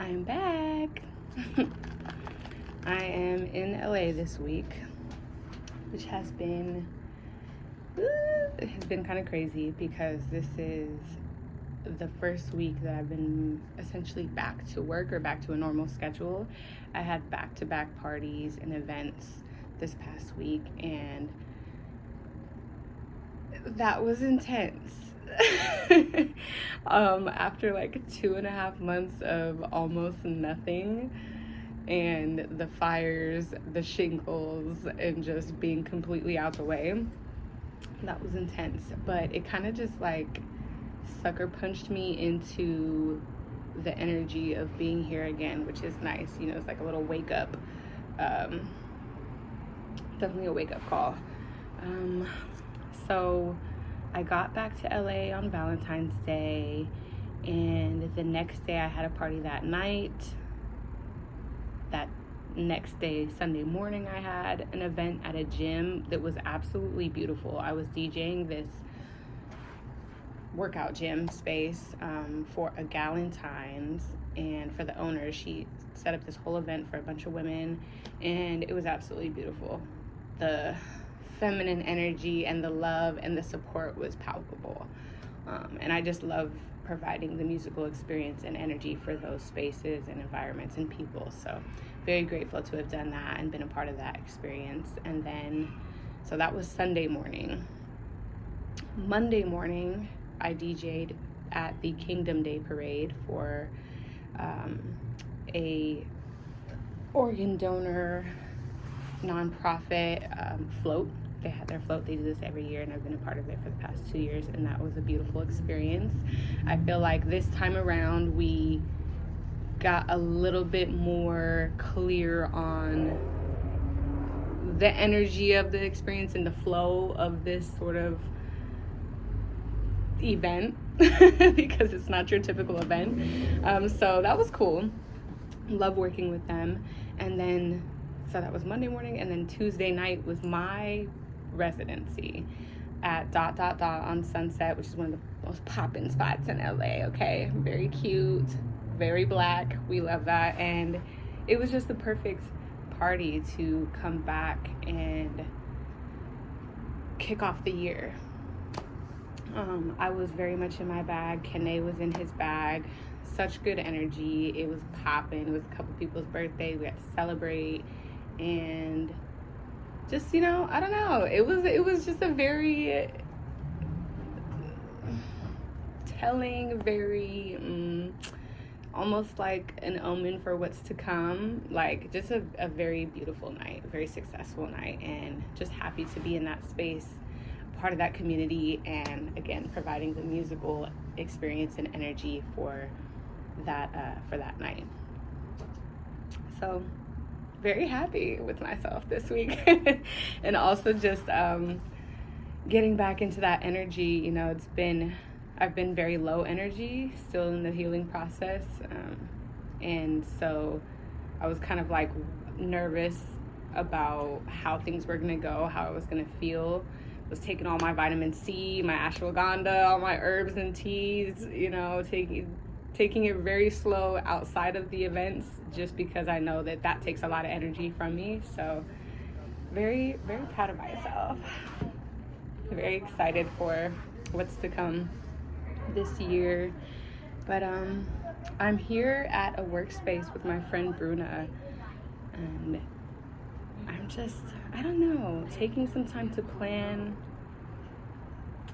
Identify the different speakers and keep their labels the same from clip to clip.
Speaker 1: I'm back. I am in LA this week, which has been kind of crazy because this is the first week that I've been essentially back to work or back to a normal schedule. I had back-to-back parties and events this past week, and that was intense. After like 2.5 months of almost nothing, and the fires, the shingles, and just being completely out the way, that was intense. But it kind of just like sucker punched me into the energy of being here again, which is nice. You know, it's like a little wake up, definitely a wake up call. So I got back to LA on Valentine's Day, and the next day I had a party that night. That next day, Sunday morning, I had an event at a gym that was absolutely beautiful. I was DJing this workout gym space for a Galentine's, and for the owner, she set up this whole event for a bunch of women, and it was absolutely beautiful. The feminine energy and the love and the support was palpable, and I just love providing the musical experience and energy for those spaces and environments and people. So very grateful to have done that and been a part of that experience. And then, so that was Sunday morning. Monday morning, I DJ'd at the Kingdom Day Parade for a organ donor nonprofit float. They had their float. They do this every year, and I've been a part of it for the past 2 years, and that was a beautiful experience. I feel like this time around we got a little bit more clear on the energy of the experience and the flow of this sort of event because it's not your typical event. So that was cool. Love working with them. And then, so that was Monday morning, and then Tuesday night was my residency at ... on Sunset, which is one of the most poppin' spots in LA. Okay, very cute, very black. We love that. And it was just the perfect party to come back and kick off the year. I was very much in my bag. Kene was in his bag. Such good energy. It was popping. It was a couple people's birthdays. We had to celebrate, and just, you know, I don't know. It was just a very telling, very almost like an omen for what's to come. Like just a very beautiful night, a very successful night, and just happy to be in that space, part of that community, and again providing the musical experience and energy for that night. So very happy with myself this week. And also just getting back into that energy. You know, I've been very low energy, still in the healing process, and so I was kind of like nervous about how things were gonna go, how I was gonna feel. I was taking all my vitamin C, my ashwagandha, all my herbs and teas, you know, taking it very slow outside of the events, just because I know that takes a lot of energy from me. So very, very proud of myself. Very excited for what's to come this year. But I'm here at a workspace with my friend Bruna, and I'm just, I don't know, taking some time to plan,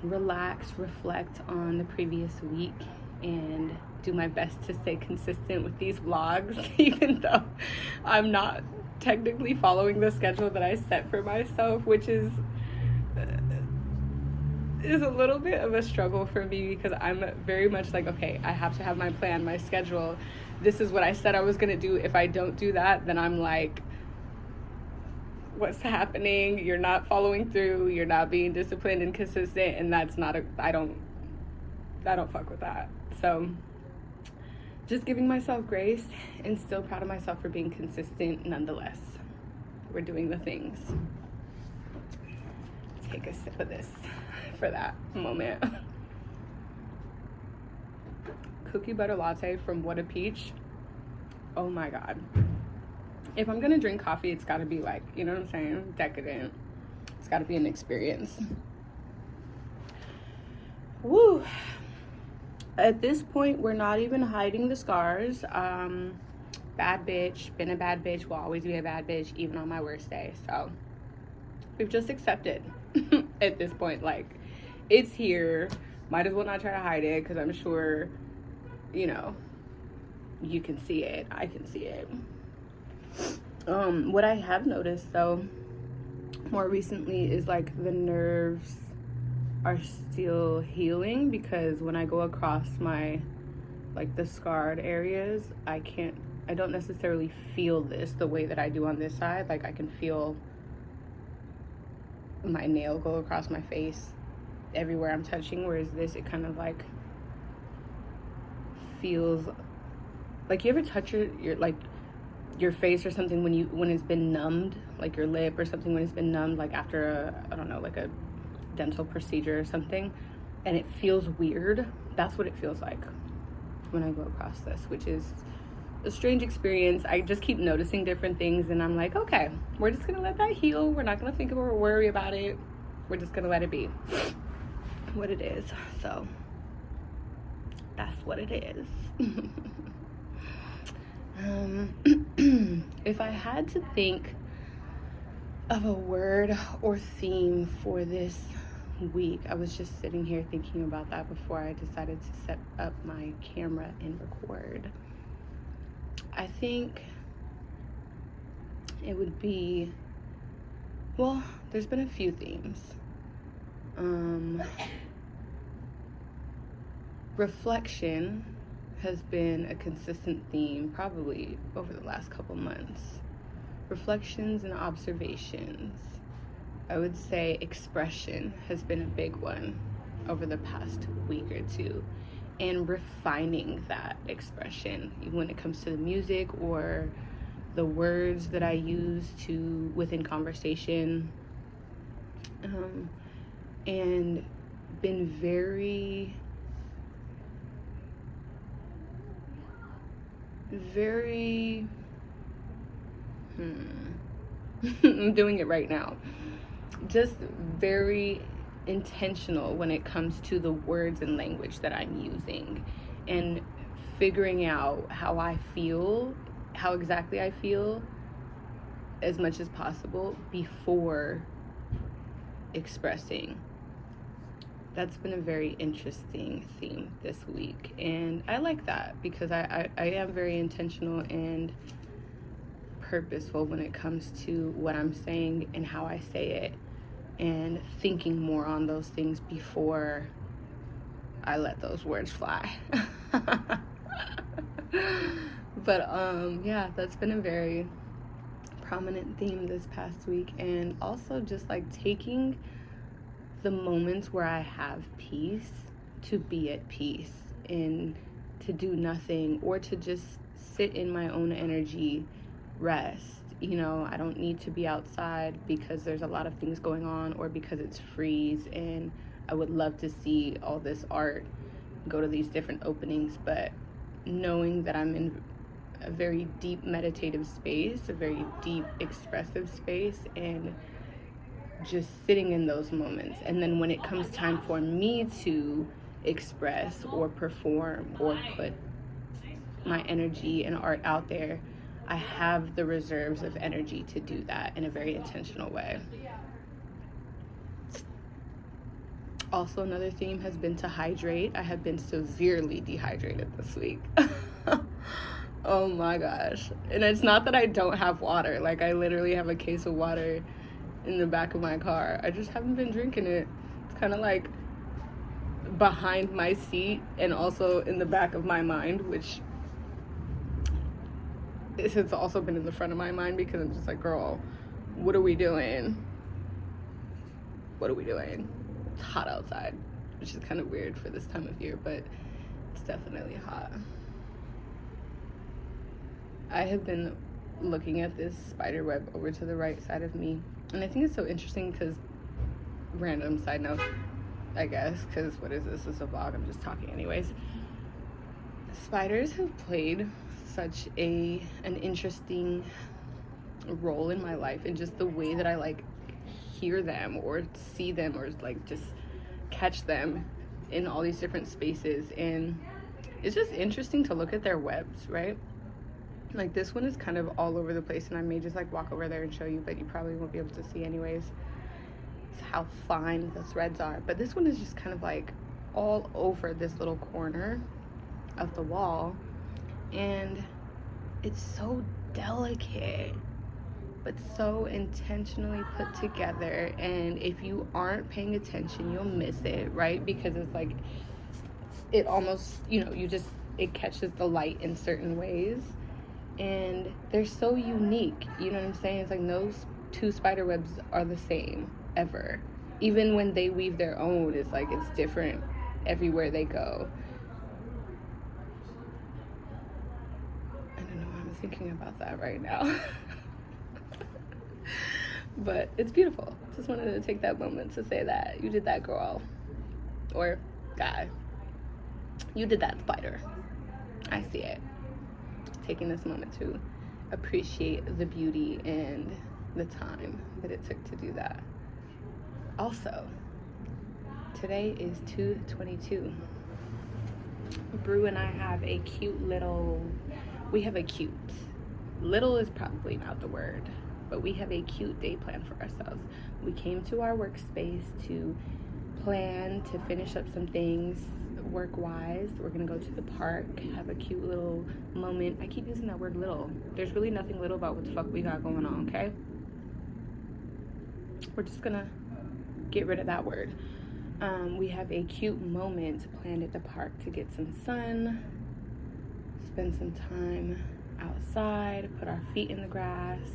Speaker 1: relax, reflect on the previous week, and do my best to stay consistent with these vlogs, even though I'm not technically following the schedule that I set for myself, which is a little bit of a struggle for me, because I'm very much like, okay, I have to have my plan, my schedule. This is what I said I was going to do. If I don't do that, then I'm like, what's happening? You're not following through. You're not being disciplined and consistent. And that's not I don't fuck with that. So just giving myself grace, and still proud of myself for being consistent nonetheless. We're doing the things. Take a sip of this for that moment. Cookie butter latte from What a Peach oh my God. If I'm gonna drink coffee, it's gotta be like, you know what I'm saying? Decadent. It's gotta be an experience. Woo. At this point, we're not even hiding the scars. Bad bitch, been a bad bitch, will always be a bad bitch, even on my worst day. So we've just accepted at this point, like, it's here. Might as well not try to hide it, because I'm sure, you know, you can see it. I can see it. What I have noticed, though, more recently is, like, the nerves are still healing, because when I go across my, like, the scarred areas, I don't necessarily feel this the way that I do on this side. Like, I can feel my nail go across my face everywhere I'm touching, whereas this, it kind of like feels like, you ever touch your face or something when it's been numbed, like your lip or something, when it's been numbed, like after I don't know, like a dental procedure or something, and it feels weird. That's what it feels like when I go across this, which is a strange experience. I just keep noticing different things, and I'm like, okay, we're just gonna let that heal. We're not gonna think of it or worry about it. We're just gonna let it be what it is. So that's what it is. If I had to think of a word or theme for this week, I was just sitting here thinking about that before I decided to set up my camera and record. I think it would be, well, there's been a few themes. Reflection has been a consistent theme probably over the last couple months. Reflections and observations. I would say expression has been a big one over the past week or two, and refining that expression when it comes to the music or the words that I use within conversation, and been very I'm doing it right now. Just very intentional when it comes to the words and language that I'm using, and figuring out how I feel, how exactly I feel, as much as possible before expressing. That's been a very interesting theme this week, and I like that because I am very intentional and purposeful when it comes to what I'm saying and how I say it, and thinking more on those things before I let those words fly. But yeah, that's been a very prominent theme this past week, and also just like taking the moments where I have peace to be at peace and to do nothing, or to just sit in my own energy, rest. You know, I don't need to be outside because there's a lot of things going on, or because it's freeze and I would love to see all this art, go to these different openings, but knowing that I'm in a very deep meditative space, a very deep expressive space, and just sitting in those moments. And then when it comes time for me to express or perform or put my energy and art out there, I have the reserves of energy to do that in a very intentional way. Also, another theme has been to hydrate. I have been severely dehydrated this week. Oh my gosh. And it's not that I don't have water. Like, I literally have a case of water in the back of my car. I just haven't been drinking it. It's kind of like behind my seat and also in the back of my mind, which this has also been in the front of my mind, because I'm just like, girl, what are we doing? What are we doing? It's hot outside, which is kind of weird for this time of year, but it's definitely hot. I have been looking at this spider web over to the right side of me, and I think it's so interesting because, random side note, I guess, because what is this? This is a vlog, I'm just talking anyways. Spiders have played such an interesting role in my life, and just the way that I like hear them or see them or like just catch them in all these different spaces. And it's just interesting to look at their webs, right? Like this one is kind of all over the place, and I may just like walk over there and show you, but you probably won't be able to see anyways. It's how fine the threads are. But this one is just kind of like all over this little corner of the wall, and it's so delicate but so intentionally put together. And if you aren't paying attention, you'll miss it, right? Because it's like it almost, you know, it catches the light in certain ways, and they're so unique, you know what I'm saying? It's like no two spider webs are the same ever. Even when they weave their own, it's like it's different everywhere they go. I don't know why I'm thinking about that right now. But it's beautiful. Just wanted to take that moment to say that you did that, girl or guy. You did that, spider. I see it. Taking this moment to appreciate the beauty and the time that it took to do that. Also, today is 2/22. Brew and I have a cute little, little is probably not the word, but we have a cute day plan for ourselves. We came to our workspace to plan to finish up some things work-wise. We're gonna go to the park, have a cute little moment. I keep using that word little. There's really nothing little about what the fuck we got going on, okay? We're just gonna get rid of that word. We have a cute moment planned at the park to get some sun, spend some time outside, put our feet in the grass,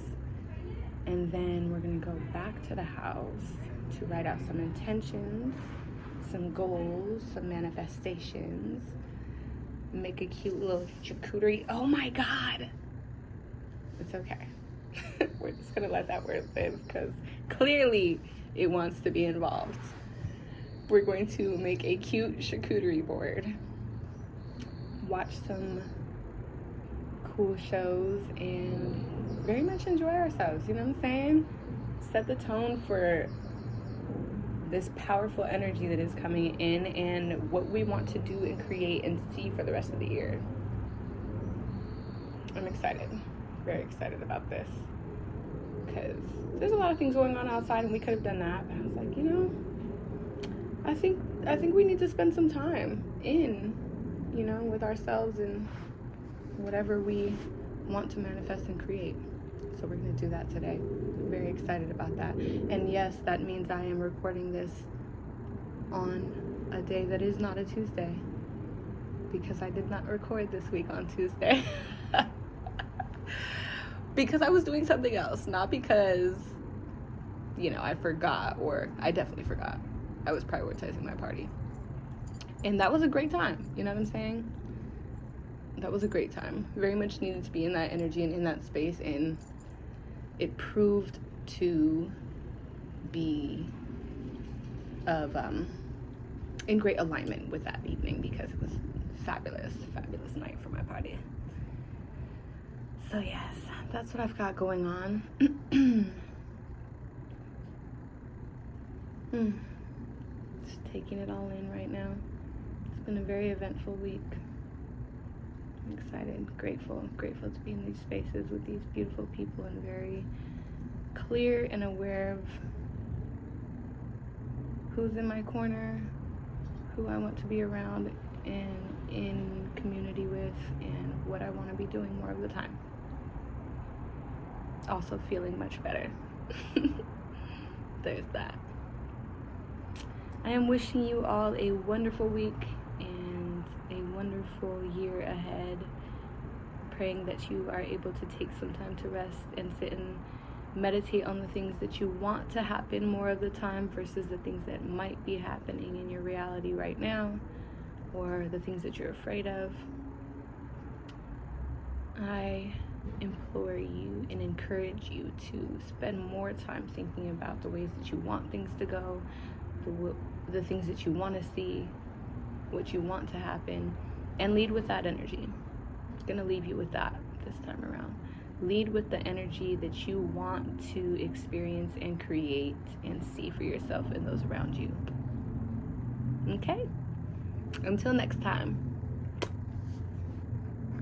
Speaker 1: and then we're gonna go back to the house to write out some intentions, some goals, some manifestations, make a cute little charcuterie. Oh my God. It's okay. We're just gonna let that word live because clearly it wants to be involved. We're going to make a cute charcuterie board, watch some cool shows, and very much enjoy ourselves, you know what I'm saying? Set the tone for this powerful energy that is coming in and what we want to do and create and see for the rest of the year. I'm excited, very excited about this, because there's a lot of things going on outside and we could have done that, but I was like, you know, I think we need to spend some time in, you know, with ourselves and whatever we want to manifest and create. So we're going to do that today. I'm very excited about that. And yes, that means I am recording this on a day that is not a Tuesday, because I did not record this week on Tuesday. Because I was doing something else, not because, you know, I forgot, or I definitely forgot. I was prioritizing my party. And that was a great time. You know what I'm saying? That was a great time. Very much needed to be in that energy and in that space, and it proved to be of in great alignment with that evening, because it was fabulous night for my party. So yes, that's what I've got going on. Just taking it all in right now. It's been a very eventful week. I'm excited, grateful to be in these spaces with these beautiful people, and very clear and aware of who's in my corner, who I want to be around and in community with, and what I want to be doing more of the time. Also feeling much better. There's that. I am wishing you all a wonderful week and a wonderful year ahead. Praying that you are able to take some time to rest and sit and meditate on the things that you want to happen more of the time versus the things that might be happening in your reality right now, or the things that you're afraid of. I implore you and encourage you to spend more time thinking about the ways that you want things to go, the things that you want to see, what you want to happen, and lead with that energy. Gonna leave you with that this time around. Lead with the energy that you want to experience and create and see for yourself and those around you. Okay? Until next time.